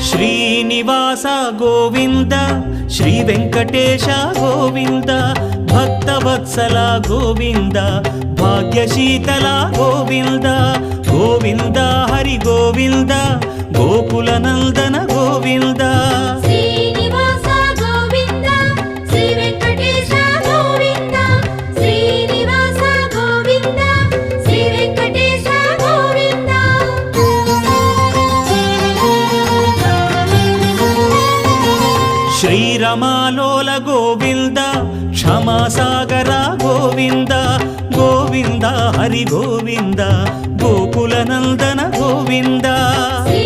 Srinivasa Govinda Shri Venkatesha Govinda Bhaktavatsala Govinda భాగ్యశీతల Govinda Govinda Hari Govinda Gokula Nandana Govinda Srinivasa Govinda Shri Venkatesha Govinda Srinivasa Govinda Shri Venkatesha Govinda శ్రీరమాలోల Govinda క్షమాసాగర Govinda Govinda Hari Govinda Gokula Nandana Govinda Shri